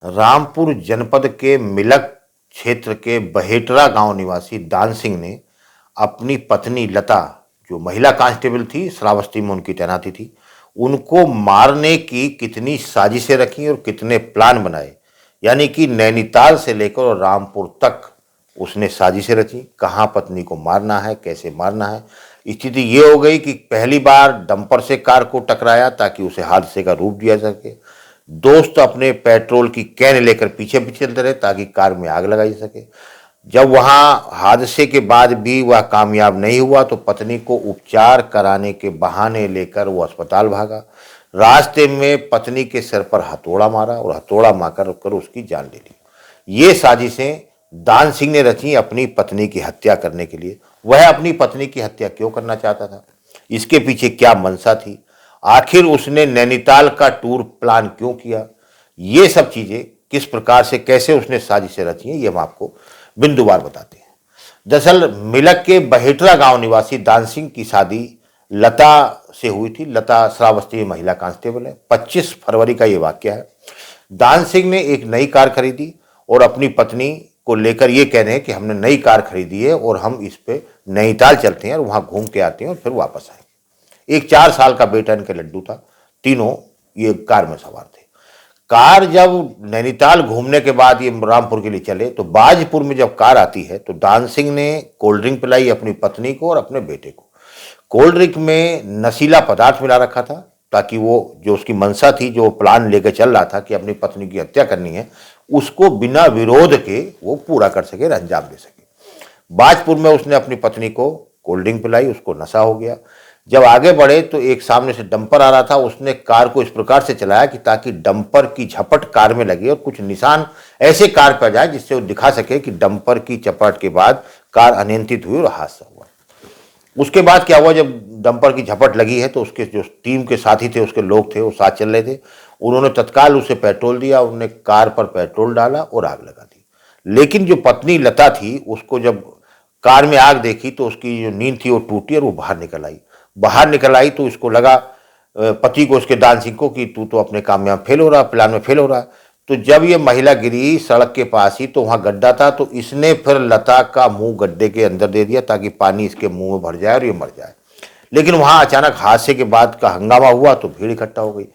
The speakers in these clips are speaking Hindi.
रामपुर जनपद के मिलक क्षेत्र के बहेटरा गांव निवासी दान सिंह ने अपनी पत्नी लता, जो महिला कांस्टेबल थी, श्रावस्ती में उनकी तैनाती थी, उनको मारने की कितनी साजिशें रखी और कितने प्लान बनाए। यानी कि नैनीताल से लेकर और रामपुर तक उसने साजिशें रची, कहाँ पत्नी को मारना है, कैसे मारना है। स्थिति ये हो गई कि पहली बार डंपर से कार को टकराया ताकि उसे हादसे का रूप दिया जा सके। दोस्त अपने पेट्रोल की कैन लेकर पीछे पीछे चलते रहे ताकि कार में आग लगाई जा सके। जब वहां हादसे के बाद भी वह कामयाब नहीं हुआ तो पत्नी को उपचार कराने के बहाने लेकर वो अस्पताल भागा। रास्ते में पत्नी के सिर पर हथौड़ा मारा और हथौड़ा मारकर उसकी जान ले ली। ये साजिशें दान सिंह ने रची अपनी पत्नी की हत्या करने के लिए। वह अपनी पत्नी की हत्या क्यों करना चाहता था, इसके पीछे क्या मंशा थी, आखिर उसने नैनीताल का टूर प्लान क्यों किया, ये सब चीजें किस प्रकार से कैसे उसने साजिशें रची हैं, ये हम आपको बिंदुवार बताते हैं। दरअसल मिलक के बहेटरा गांव निवासी दान सिंह की शादी लता से हुई थी। लता श्रावस्ती में महिला कांस्टेबल है। 25 फरवरी का ये वाक्य है। दान सिंह ने एक नई कार खरीदी और अपनी पत्नी को लेकर ये कह रहे हैं कि हमने नई कार खरीदी है और हम इस पे नैनीताल चलते हैं और वहां घूम के आते हैं और फिर वापस आएंगे। एक 4 साल का बेटा इनके लड्डू था। तीनों ये कार में सवार थे। कार जब नैनीताल घूमने के बाद ये रामपुर के लिए चले तो बाजपुर में जब कार आती है तो दान सिंह ने कोल्ड ड्रिंक पिलाई अपनी पत्नी को और अपने बेटे को। कोल्ड ड्रिंक में नशीला पदार्थ मिला रखा था ताकि वो जो उसकी मंशा थी, जो प्लान लेकर चल रहा था कि अपनी पत्नी की हत्या करनी है, उसको बिना विरोध के वो पूरा कर सके, अंजाम दे सके। बाजपुर में उसने अपनी पत्नी को कोल्ड ड्रिंक पिलाई, उसको नशा हो गया। जब आगे बढ़े तो एक सामने से डंपर आ रहा था। उसने कार को इस प्रकार से चलाया कि ताकि डंपर की झपट कार में लगे और कुछ निशान ऐसे कार पर जाए जिससे वो दिखा सके कि डंपर की चपट के बाद कार अनियंत्रित हुई और हादसा हुआ। उसके बाद क्या हुआ, जब डंपर की झपट लगी है तो उसके जो टीम के साथी थे, उसके लोग थे, वो साथ चल रहे थे, उन्होंने तत्काल उसे पेट्रोल दिया, उन्होंने कार पर पेट्रोल डाला और आग लगा दी। लेकिन जो पत्नी लता थी, उसको जब कार में आग देखी तो उसकी जो नींद थी वो टूटी और वो बाहर निकल आई तो इसको लगा, पति को, उसके दान सिंह को, कि तू तो अपने काम में फेल हो रहा, प्लान में फेल हो रहा। तो जब ये महिला गिरी सड़क के पास ही तो वहां गड्ढा था, तो इसने फिर लता का मुंह गड्ढे के अंदर दे दिया ताकि पानी इसके मुंह में भर जाए और ये मर जाए। लेकिन वहां अचानक हादसे के बाद का हंगामा हुआ तो भीड़ इकट्ठा हो गई।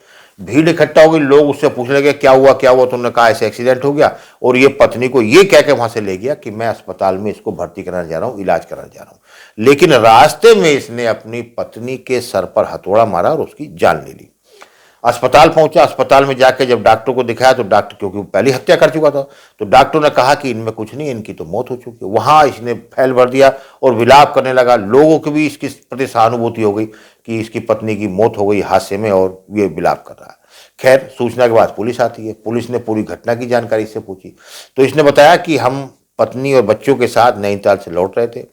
लोग उससे पूछने लगे क्या हुआ तो उन्होंने कहा ऐसे एक्सीडेंट हो गया, और ये पत्नी को ये कह के वहां से ले गया कि मैं अस्पताल में इसको भर्ती कराने जा रहा हूं, इलाज कराने जा रहा हूं। लेकिन रास्ते में इसने अपनी पत्नी के सर पर हथौड़ा मारा और उसकी जान ले ली। अस्पताल पहुंचा। अस्पताल में जाकर जब डॉक्टर को दिखाया तो डॉक्टर, क्योंकि वो पहले हत्या कर चुका था, तो डॉक्टर ने कहा कि इनमें कुछ नहीं, इनकी तो मौत हो चुकी है। वहां इसने फैल भर दिया और विलाप करने लगा। लोगों की भी इसके प्रति सहानुभूति हो गई कि इसकी पत्नी की मौत हो गई हादसे में और ये विलाप कर रहा है। खैर, सूचना के बाद पुलिस आती है। पुलिस ने पूरी घटना की जानकारी इससे पूछी तो इसने बताया कि हम पत्नी और बच्चों के साथ नैनीताल से लौट रहे थे।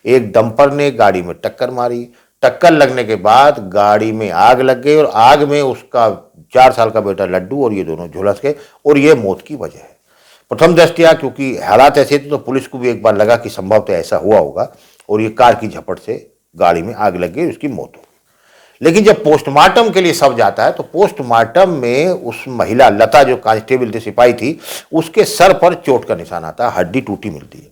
एक डंपर ने गाड़ी में टक्कर मारी। टक्कर लगने के बाद गाड़ी में आग लग गई और आग में उसका 4 साल का बेटा लड्डू और ये दोनों झुलस गए और ये मौत की वजह है। प्रथम दृष्टया क्योंकि हालात ऐसे थे तो पुलिस को भी एक बार लगा कि संभवतः ऐसा हुआ होगा और ये कार की झपट से गाड़ी में आग लग गई, उसकी मौत हो गई। लेकिन जब पोस्टमार्टम के लिए शव जाता है तो पोस्टमार्टम में उस महिला लता, जो कांस्टेबल थी, सिपाही थी, उसके सर पर चोट का निशान आता है, हड्डी टूटी मिलती है।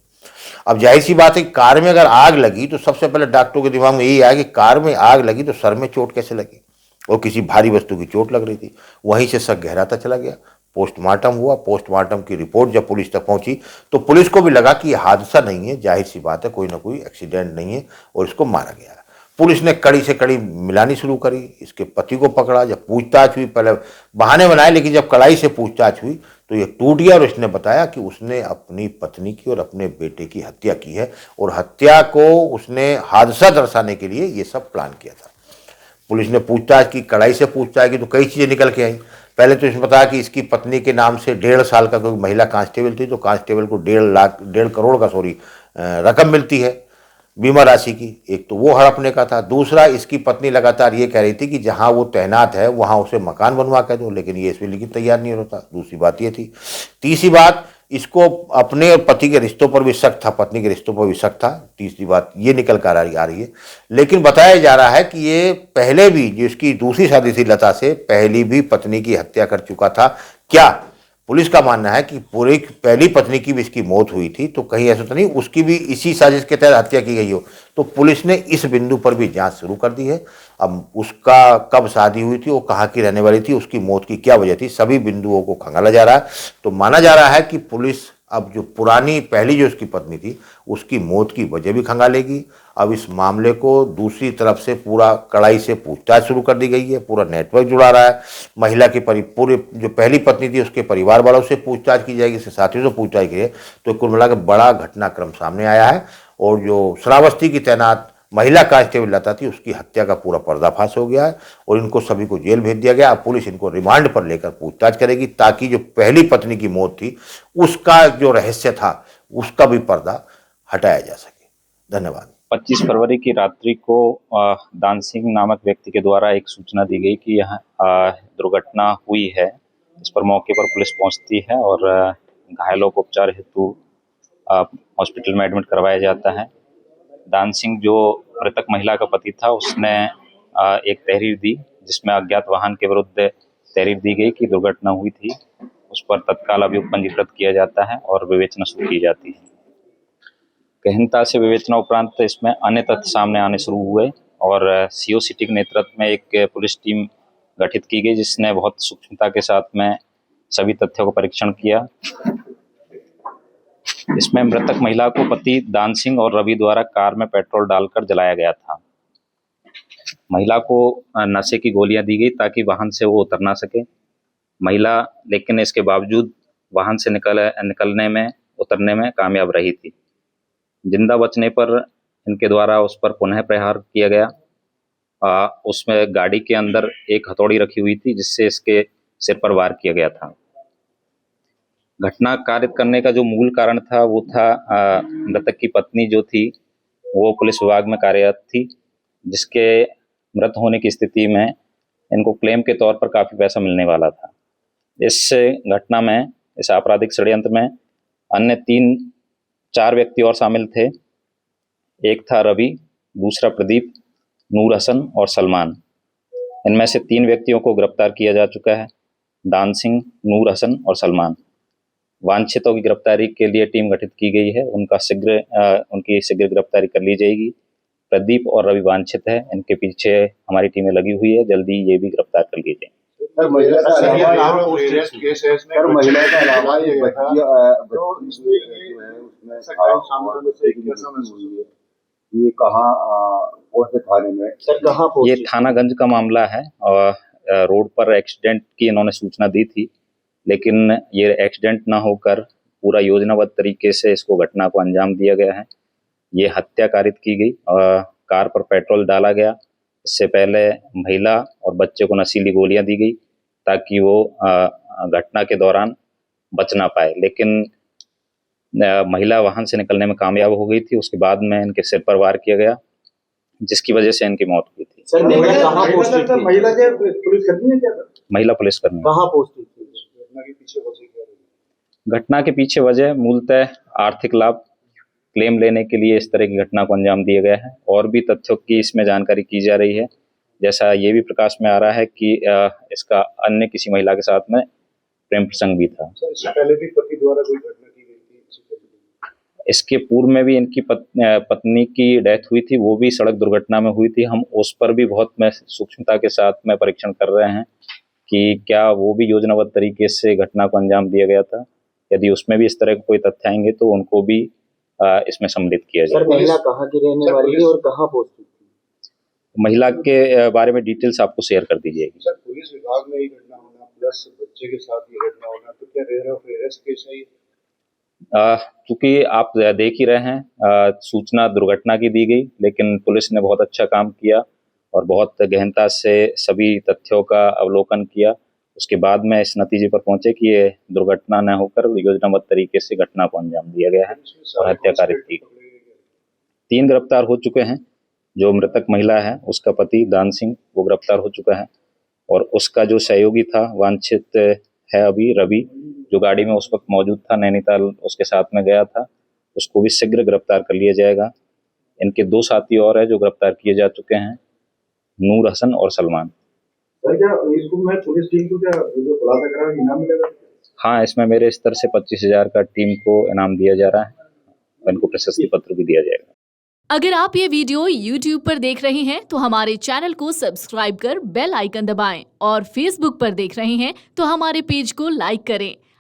अब जाहिर सी बात है, कार में अगर आग लगी तो सबसे पहले डॉक्टरों के दिमाग में यही आया कि कार में आग लगी तो सर में चोट कैसे लगी, और किसी भारी वस्तु की चोट लग रही थी। वहीं से शक गहराता चला गया। पोस्टमार्टम हुआ। पोस्टमार्टम की रिपोर्ट जब पुलिस तक पहुंची तो पुलिस को भी लगा कि यह हादसा नहीं है, जाहिर सी बात है, कोई ना कोई एक्सीडेंट नहीं है और इसको मारा गया है। पुलिस ने कड़ी से कड़ी मिलानी शुरू करी। इसके पति को पकड़ा। जब पूछताछ हुई, पहले बहाने बनाए, लेकिन जब कड़ाई से पूछताछ हुई तो ये टूट गया और इसने बताया कि उसने अपनी पत्नी की और अपने बेटे की हत्या की है और हत्या को उसने हादसा दर्शाने के लिए ये सब प्लान किया था। पुलिस ने पूछताछ की, कड़ाई से पूछताछ की तो कई चीजें निकल के आई। पहले तो इसने बताया कि इसकी पत्नी के नाम से 1.5 साल का, कोई महिला कांस्टेबल थी तो कांस्टेबल को 1.5 करोड़ का रकम मिलती है बीमा राशि की। एक तो वो हड़पने का था। दूसरा, इसकी पत्नी लगातार ये कह रही थी कि जहां वो तैनात है वहां उसे मकान बनवा कर दो, लेकिन ये इसमें लेकिन तैयार नहीं होता। दूसरी बात ये थी। तीसरी बात, इसको अपने और पति के रिश्तों पर भी शक था, पत्नी के रिश्तों पर भी शक था। तीसरी बात ये निकल कर आ रही है। लेकिन बताया जा रहा है कि ये पहले भी, जो इसकी दूसरी शादी थी लता से, पहली भी पत्नी की हत्या कर चुका था। क्या पुलिस का मानना है कि पूरी पहली पत्नी की भी इसकी मौत हुई थी, तो कहीं ऐसा तो नहीं उसकी भी इसी साजिश के तहत हत्या की गई हो। तो पुलिस ने इस बिंदु पर भी जांच शुरू कर दी है। अब उसका कब शादी हुई थी, वो कहाँ की रहने वाली थी, उसकी मौत की क्या वजह थी, सभी बिंदुओं को खंगाला जा रहा है। तो माना जा रहा है कि पुलिस अब जो पुरानी पहली जो उसकी पत्नी थी उसकी मौत की वजह भी खंगालेगी। अब इस मामले को दूसरी तरफ से पूरा कड़ाई से पूछताछ शुरू कर दी गई है, पूरा नेटवर्क जुड़ा रहा है। महिला के पूरे जो पहली पत्नी थी उसके परिवार वालों से पूछताछ की जाएगी, उसके साथियों से पूछताछ की जाएगी। तो कुल मिलाकर बड़ा घटनाक्रम सामने आया है और जो श्रावस्ती की तैनात महिला कांस्टेबल लता थी उसकी हत्या का पूरा पर्दाफाश हो गया है और इनको सभी को जेल भेज दिया गया। अब पुलिस इनको रिमांड पर लेकर पूछताछ करेगी ताकि जो पहली पत्नी की मौत थी उसका जो रहस्य था उसका भी पर्दा हटाया जा सके। धन्यवाद। 25 फरवरी की रात्रि को दान सिंह नामक व्यक्ति के द्वारा एक सूचना दी गई कि यहाँ दुर्घटना हुई है। इस पर मौके पर पुलिस पहुंचती है और घायलों को उपचार हेतु हॉस्पिटल में एडमिट करवाया जाता है। दान सिंह जो मृतक महिला का पति था उसने एक तहरीर दी जिसमें अज्ञात वाहन के विरुद्ध तहरीर दी गई कि दुर्घटना हुई थी। उस पर तत्काल अभियोग पंजीकृत किया जाता है और विवेचना शुरू की जाती है। गहनता से विवेचना उपरांत इसमें अन्य तथ्य सामने आने शुरू हुए और सीओ सिटी के नेतृत्व में एक पुलिस टीम गठित की गई जिसने बहुत सूक्ष्मता के साथ में सभी तथ्यों का परीक्षण किया। इसमें मृतक महिला को पति दान सिंह और रवि द्वारा कार में पेट्रोल डालकर जलाया गया था। महिला को नशे की गोलियां दी गई ताकि वाहन से वो उतर ना सके। महिला लेकिन इसके बावजूद वाहन से उतरने में कामयाब रही थी। जिंदा बचने पर इनके द्वारा उस पर पुनः प्रहार किया गया। उसमें गाड़ी के अंदर एक हथौड़ी रखी हुई थी जिससे इसके सिर पर वार किया गया था। घटना कारित करने का जो मूल कारण था वो था मृतक की पत्नी जो थी वो पुलिस विभाग में कार्यरत थी, जिसके मृत होने की स्थिति में इनको क्लेम के तौर पर काफ़ी पैसा मिलने वाला था। इस घटना में, इस आपराधिक षड्यंत्र में अन्य 4 व्यक्ति और शामिल थे। एक था रवि, दूसरा प्रदीप, नूर हसन और सलमान। इनमें से 3 व्यक्तियों को गिरफ्तार किया जा चुका है, दान सिंह, नूर हसन और सलमान। वांछितों की गिरफ्तारी के लिए टीम गठित की गई है, उनकी शीघ्र गिरफ्तारी कर ली जाएगी। प्रदीप और रवि वांछित है, इनके पीछे हमारी टीमें लगी हुई है, जल्दी ये भी गिरफ्तार कर ली जाएंगी। ये कहाँ कौन से थाने में सर, कहाँ ये थानागंज का मामला है और रोड पर एक्सीडेंट की इन्होंने सूचना दी थी, लेकिन ये एक्सीडेंट ना होकर पूरा योजनाबद्ध तरीके से इसको घटना को अंजाम दिया गया है। ये हत्या कारित की गई और कार पर पेट्रोल डाला गया। इससे पहले महिला और बच्चे को नशीली गोलियां दी गई ताकि वो घटना के दौरान बच ना पाए, लेकिन महिला वाहन से निकलने में कामयाब हो गई थी। उसके बाद में इनके सिर पर वार किया गया जिसकी वजह से इनकी मौत हुई थी। सर, महिला पुलिसकर्मी। कहाँ पोस्टेड थी? घटना के पीछे वजह मूलतः आर्थिक लाभ क्लेम लेने के लिए इस तरह की घटना को अंजाम दिया गया है और भी तथ्यों की इसमें जानकारी की जा रही है। जैसा ये भी प्रकाश में आ रहा है कि इसका अन्य किसी महिला के साथ में प्रेम प्रसंग भी था। सर, इससे पहले भी पति द्वारा कोई घटना की गई थी? इसके पूर्व में भी इनकी पत्नी की डेथ हुई थी, वो भी सड़क दुर्घटना में हुई थी। हम उस पर भी बहुत सूक्ष्मता के साथ में परीक्षण कर रहे हैं कि क्या वो भी योजनाबद्ध तरीके से घटना को अंजाम दिया गया था। यदि उसमें भी इस तरह के कोई तथ्य आएंगे तो उनको भी इसमें सम्मिलित किया जाएगा। सर, महिला कहाँ की रहने वाली है और कहाँ पोस्टेड थी? महिला के बारे में डिटेल्स आपको शेयर कर दी जाएगी। सर, पुलिस विभाग में ये घटना होना प्लस बच्चे के साथ ये घटना होना, तो क्या रेयर ऑफ अरेस्ट केस है? चूंकि आप देख ही रहे हैं, सूचना दुर्घटना की दी गई, लेकिन पुलिस ने बहुत अच्छा काम किया और बहुत गहनता से सभी तथ्यों का अवलोकन किया। उसके बाद में इस नतीजे पर पहुंचे कि ये दुर्घटना न होकर योजनाबद्ध तरीके से घटना को अंजाम दिया गया है और हत्या कारित की। 3 गिरफ्तार हो चुके हैं। जो मृतक महिला है उसका पति दान सिंह वो गिरफ्तार हो चुका है और उसका जो सहयोगी था वांछित है अभी रवि, जो गाड़ी में उस वक्त मौजूद था, नैनीताल उसके साथ में गया था, उसको भी शीघ्र गिरफ्तार कर लिया जाएगा। इनके 2 साथी और है जो गिरफ्तार किए जा चुके हैं, नूर हसन और सलमान। सर, क्या इसको मैं पुलिस टीम को क्या जो खुलासा करा इनाम मिलेगा? हाँ, इसमें मेरे स्तर से 25,000 का टीम को इनाम दिया जा रहा है और इनको प्रशस्ति पत्र भी दिया जाएगा। अगर आप ये वीडियो YouTube पर देख रहे हैं तो हमारे चैनल को सब्सक्राइब कर बेल आइकन दबाएं और Facebook पर देख रहे हैं तो हमारे पेज को लाइक करें।